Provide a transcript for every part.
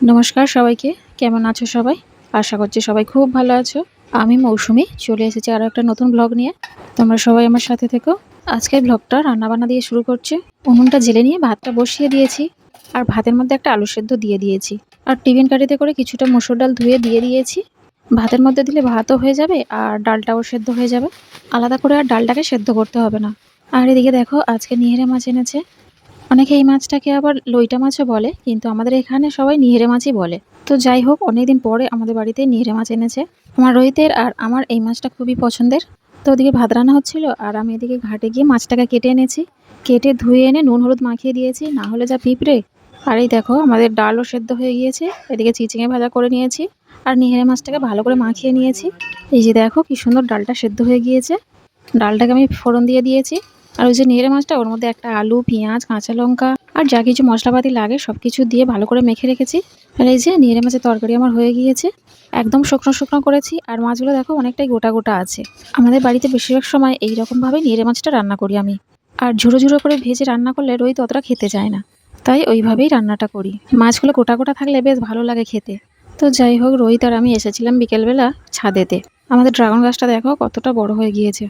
নমস্কার সবাইকে, কেমন আছো সবাই? আশা করছি সবাই খুব ভালো আছো। আমি মৌসুমি চলে এসেছি আরও একটা নতুন ব্লগ নিয়ে। তোমরা সবাই আমার সাথে থেকো। আজকের ব্লগটা রান্নাবান্না দিয়ে শুরু করছি। উনুনটা জেলে নিয়ে ভাতটা বসিয়ে দিয়েছি, আর ভাতের মধ্যে একটা আলু সেদ্ধ দিয়ে দিয়েছি, আর টিফিন কারিতে করে কিছুটা মসুর ডাল ধুয়ে দিয়ে দিয়েছি। ভাতের মধ্যে দিলে ভাতও হয়ে যাবে আর ডালটাও সেদ্ধ হয়ে যাবে। আলাদা করে আর ডালটাকে সেদ্ধ করতে হবে না। আর এদিকে দেখো, আজকে নিহেরে মাছ এনেছে। অনেকে এই মাছটাকে আবার লইটা মাছও বলে, কিন্তু আমাদের এখানে সবাই নিহেরে মাছই বলে। তো যাই হোক, অনেকদিন পরে আমাদের বাড়িতে নিহেরে মাছ এনেছে। আমার রোহিতের আর আমার এই মাছটা খুবই পছন্দের। তো ওদিকে ভাত রান্না হচ্ছিল, আর আমি এদিকে ঘাটে গিয়ে মাছটাকে কেটে এনেছি। কেটে ধুয়ে এনে নুন হলুদ মাখিয়ে দিয়েছি, না হলে যা পিঁপড়ে। আর এই দেখো, আমাদের ডালও সেদ্ধ হয়ে গিয়েছে। এদিকে চিচিঙে ভাজা করে নিয়েছি, আর নিহেরে মাছটাকে ভালো করে মাখিয়ে নিয়েছি। এই যে দেখো কি সুন্দর ডালটা সেদ্ধ হয়ে গিয়েছে। ডালটাকে আমি ফোড়ন দিয়ে দিয়েছি, আর ওই যে নিহেরে মাছটা, ওর মধ্যে একটা আলু, পেঁয়াজ, কাঁচা লঙ্কা আর যা কিছু মশলাপাতি লাগে সবকিছু দিয়ে ভালো করে মেখে রেখেছি। আর এই যে নিহেরে মাছের তরকারি আমার হয়ে গিয়েছে। একদম শুকনো শুকনো করেছি, আর মাছগুলো দেখো অনেকটাই গোটা গোটা আছে। আমাদের বাড়িতে বেশিরভাগ সময় এই রকম ভাবে নিহেরে মাছটা রান্না করি আমি। আর ঝুড়ো ঝুড়ো করে ভেজে রান্না করলে রোহিত অতটা খেতে চায় না, তাই ওইভাবেই রান্নাটা করি। মাছগুলো গোটা গোটা থাকলে বেশ ভালো লাগে খেতে। তো যাই হোক, রোহিত আর আমি এসেছিলাম বিকেলবেলা ছাদেতে। আমাদের ড্রাগন গাছটা দেখো কতটা বড় হয়ে গিয়েছে,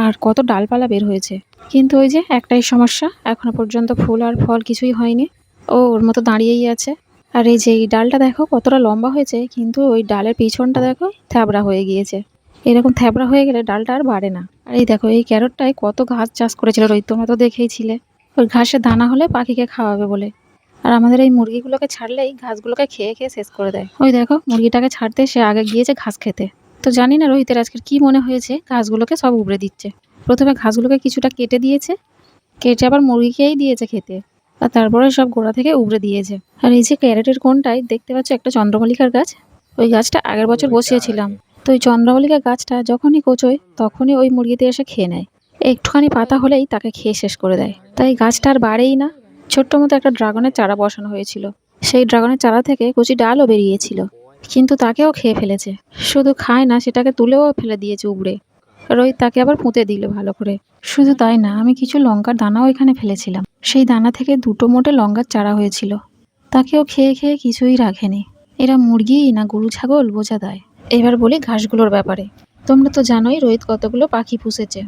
আর কত ডালপালা বের হয়েছে। কিন্তু ওই যে একটাই সমস্যা, এখনো পর্যন্ত ফুল আর ফল কিছুই হয়নি। ওর মতো দাঁড়িয়েই আছে। আর এই যে এই ডালটা দেখো কতটা লম্বা হয়েছে, কিন্তু ওই ডালের পিছনটা দেখো থ্যাবড়া হয়ে গিয়েছে। এরকম থ্যাবড়া হয়ে গেলে ডালটা আর বাড়ে না। আর এই দেখো, এই ক্যারটটায় কত ঘাস চাষ করেছিল রোহিত, তোমরা তো দেখেইছিলে। ওই ঘাসের দানা হলে পাখিকে খাওয়াবে বলে। আর আমাদের এই মুরগিগুলোকে ছাড়লেই ঘাসগুলোকে খেয়ে খেয়ে শেষ করে দেয়। ওই দেখো, মুরগিটাকে ছাড়তে সে আগে গিয়েছে ঘাস খেতে। তো জানি না রোহিতের আজকের কি মনে হয়েছে, ঘাসগুলোকে সব উবড়ে দিচ্ছে। প্রথমে ঘাসগুলোকে কিছুটা কেটে দিয়েছে, কেটে আবার মুরগিকেই দিয়েছে খেতে, আর তারপরে সব গোড়া থেকে উবড়ে দিয়েছে। আর এই যে ক্যারেটের কোণটায় দেখতে পাচ্ছ একটা চন্দ্রমল্লিকার গাছ। ওই গাছটা আগের বছর বসিয়েছিলাম। তো ওই চন্দ্রমল্লিকা গাছটা যখনই কোচোয় তখনই ওই মুরগিতে এসে খেয়ে নেয়। একটুখানি পাতা হলেই তাকে খেয়ে শেষ করে দেয়, তাই গাছটা আর বাড়েই না। ছোট্ট মতো একটা ড্রাগনের চারা বসানো হয়েছিল, সেই ড্রাগনের চারা থেকে কচি ডালও বেরিয়েছিল, কিন্তু তাকেও খেয়ে ফেলেছে। শুধু খায় না, সেটাকে তুলেও ফেলে দিয়েছে উবড়ে। রোহিত তাকে আবার পুঁতে দিল ভালো করে। শুধু তাই না, আমি কিছু লঙ্কার দানাও এখানে ফেলেছিলাম, সেই দানা থেকে দুটো মোটে লঙ্কার চারা হয়েছিল, তাকেও খেয়ে খেয়ে কিছুই রাখেনি। এরা মুরগি না গরু ছাগল বোঝা দেয়। এবার বলি ঘাসগুলোর ব্যাপারে। তোমরা তো জানোই রোহিত কতগুলো পাখি পুষেছে।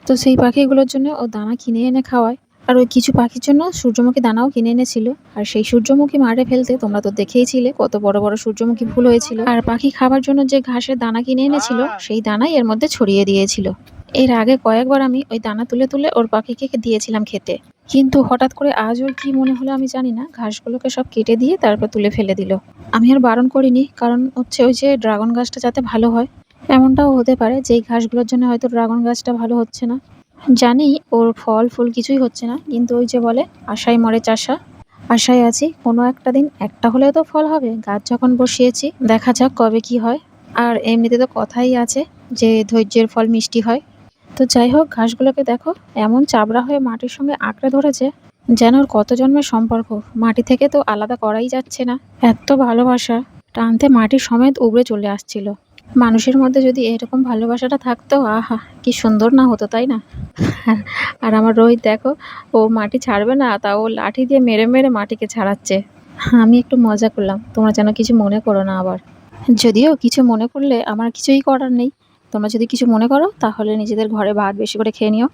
তো সেই পাখিগুলোর জন্য ও দানা কিনে এনে খাওয়ায়। আর ওই কিছু পাখির জন্য সূর্যমুখী দানাও কিনে এনেছিল। আর সেই সূর্যমুখী মারে ফেলতে তোমরা তো দেখেইছিলে কত বড় বড় সূর্যমুখী ফুল হয়েছিল। আর পাখি খাবার জন্য যে ঘাসের দানা কিনে এনেছিল, সেই দানাই এর মধ্যে ছড়িয়ে দিয়েছিল। এর আগে কয়েকবার আমি ওই দানা তুলে তুলে ওর পাখিকে দিয়েছিলাম খেতে, কিন্তু হঠাৎ করে আজ ওর কি মনে হলো আমি জানি না, ঘাসগুলোকে সব কেটে দিয়ে তারপর তুলে ফেলে দিল। আমি আর বারণ করিনি, কারণ হচ্ছে ওই যে ড্রাগন গাছটা যাতে ভালো হয়। এমনটাও হতে পারে যে এই ঘাসগুলোর জন্য হয়তো ড্রাগন গাছটা ভালো হচ্ছে না। জানি ওর ফল ফুল কিছুই হচ্ছে না, কিন্তু ওই যে বলে আশায় মরে চাষা। আশায় আছি কোনো একটা দিন একটা হলেও তো ফল হবে। গাছ যখন বসিয়েছি, দেখা যাক কবে কি হয়। আর এমনিতে তো কথাই আছে যে ধৈর্যের ফল মিষ্টি হয়। তো যাই হোক, ঘাসগুলোকে দেখো এমন চাবড়া হয়ে মাটির সঙ্গে আঁকড়ে ধরেছে, যেন ওর কত জন্মের সম্পর্ক। মাটি থেকে তো আলাদা করাই যাচ্ছে না। এত ভালোবাসা, টানতে মাটি সমেত উবড়ে চলে আসছিল। মানুষের মধ্যে যদি এরকম ভালোবাসাটা থাকতো, আহা কি সুন্দর না হতো, তাই না? আর আমার রোহিত দেখো, ও মাটি ছাড়বে না, তা ও লাঠি দিয়ে মেরে মেরে মাটিকে ছাড়াচ্ছে। আমি একটু মজা করলাম, তোমরা যেন কিছু মনে করো না আবার। যদিও কিছু মনে করলে আমার কিছুই করার নেই। তোমরা যদি কিছু মনে করো তাহলে নিজেদের ঘরে ভাত বেশি করে খেয়ে নিও।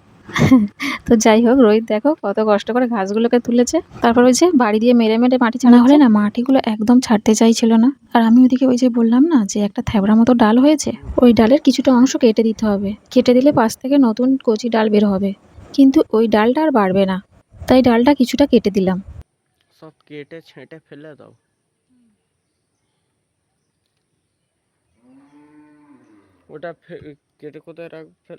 তো যাই হোক, রোহিত দেখো কত কষ্ট করে ঘাসগুলোকে তুলেছে, তারপর ওই যে বাড়ি দিয়ে মেরে মেরে মাটি ছাড়া হলে না, মাটিগুলো একদম ছাড়তে চাইছিল না। আর আমি ওইদিকে ওই যে বললাম না যে একটা থ্যাবড়া মতো ডাল হয়েছে, ওই ডালের কিছুটা অংশ কেটে দিতে হবে। কেটে দিলে পাশ থেকে নতুন কচি ডাল বের হবে, কিন্তু ওই ডালটা আর বাড়বে না, তাই ডালটা কিছুটা কেটে দিলাম। সব কেটে ছেঁটে ফেলে দাও। ওটা কেটে কোথায় রাখবে?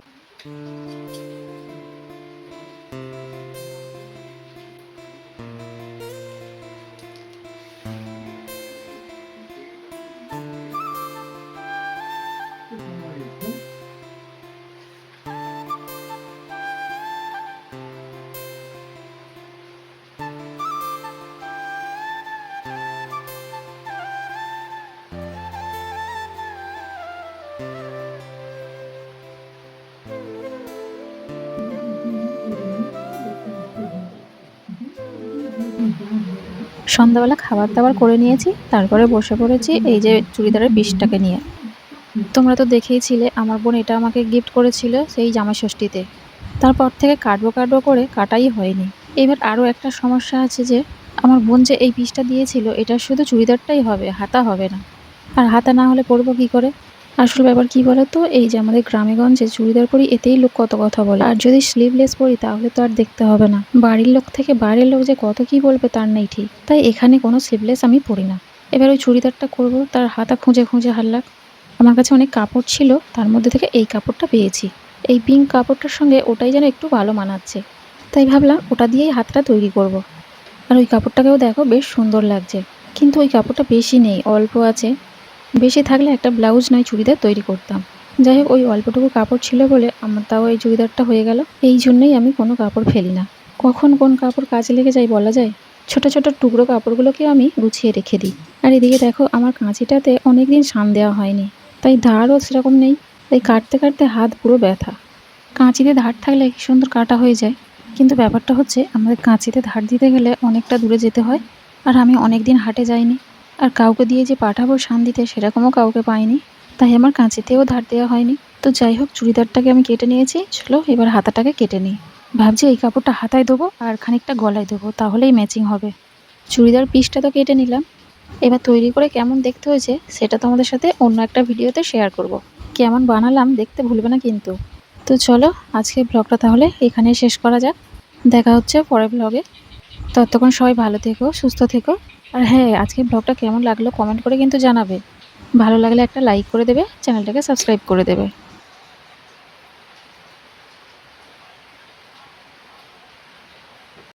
সন্ধ্যাবেলা খাবার দাবার করে নিয়েছি, তারপরে বসে পড়েছি এই যে চুড়িদারের পিসটাকে নিয়ে। তোমরা তো দেখেইছিলে আমার বোন এটা আমাকে গিফট করেছিল সেই জামাই ষষ্ঠীতে। তারপর থেকে কাটবো কাটবো করে কাটাই হয়নি। এবার আরও একটা সমস্যা আছে যে আমার বোন যে এই পিসটা দিয়েছিল এটা শুধু চুড়িদারটাই হবে, হাতা হবে না। আর হাতা না হলে পরবো কী করে? আসল ব্যাপার কী বলো তো, এই যে আমাদের গ্রামেগঞ্জে চুড়িদার পরি এতেই লোক কত কথা বলে, আর যদি স্লিভলেস পরি তাহলে তো আর দেখতে হবে না। বাড়ির লোক থেকে বাইরের লোক যে কত কী বলবে তার নেই ঠিক। তাই এখানে কোনো স্লিভলেস আমি পরি না। এবার ওই চুড়িদারটা করবো, তার হাতা খুঁজে খুঁজে হারলাক। আমার কাছে অনেক কাপড় ছিল, তার মধ্যে থেকে এই কাপড়টা পেয়েছি। এই পিঙ্ক কাপড়টার সঙ্গে ওটাই যেন একটু ভালো মানাচ্ছে, তাই ভাবলাম ওটা দিয়েই হাতটা তৈরি করব। আর ওই কাপড়টাকেও দেখো বেশ সুন্দর লাগছে, কিন্তু ওই কাপড়টা বেশি নেই, অল্প আছে। বেশি থাকলে একটা ব্লাউজ নয় চুড়িদার তৈরি করতাম। যাই হোক, ওই অল্পটুকু কাপড় ছিল বলে আমার তাও এই চুড়িদারটা হয়ে গেল। এই জন্যই আমি কোনো কাপড় ফেলি না। কখন কোন কাপড় কাজে লেগে যায় বলা যায়। ছোট ছোট টুকরো কাপড়গুলোকেও আমি গুছিয়ে রেখে দিই। আর এদিকে দেখো আমার কাঁচিটাতে অনেকদিন শান দেওয়া হয়নি, তাই ধারও সেরকম নেই। তাই কাটতে কাটতে হাত পুরো ব্যথা। কাঁচিতে ধার থাকলে কি সুন্দর কাটা হয়ে যায়, কিন্তু ব্যাপারটা হচ্ছে আমাদের কাঁচিতে ধার দিতে গেলে অনেকটা দূরে যেতে হয়। আর আমি অনেক দিন হাটে যাইনি, আর কাউকে দিয়ে যে পাঠাবো শান দিতে সেরকমও কাউকে পাইনি, তাই আমার কাঁচিতেও ধার দেওয়া হয়নি। তো যাই হোক, চুড়িদারটাকে আমি কেটে নিয়েছি, চলো এবার হাতাটাকে কেটে নিই। ভাবছি এই কাপড়টা হাতায় দেবো আর খানিকটা গলায় দেবো, তাহলেই ম্যাচিং হবে। চুড়িদার পিসটা তো কেটে নিলাম, এবার তৈরি করে কেমন দেখতে হয়েছে সেটা তোমাদের সাথে অন্য একটা ভিডিওতে শেয়ার করব। কেমন বানালাম দেখতে ভুলবে না কিন্তু। তো চলো আজকের ব্লগটা তাহলে এখানেই শেষ করা যাক। দেখা হচ্ছে পরের ব্লগে। ততক্ষণ সবাই ভালো থেকো, সুস্থ থেকো। আর হ্যাঁ, আজকের ব্লগটা কেমন লাগলো কমেন্ট করে কিন্তু জানাবে। ভালো লাগলে একটা লাইক করে দেবে, চ্যানেলটাকে সাবস্ক্রাইব করে দেবে।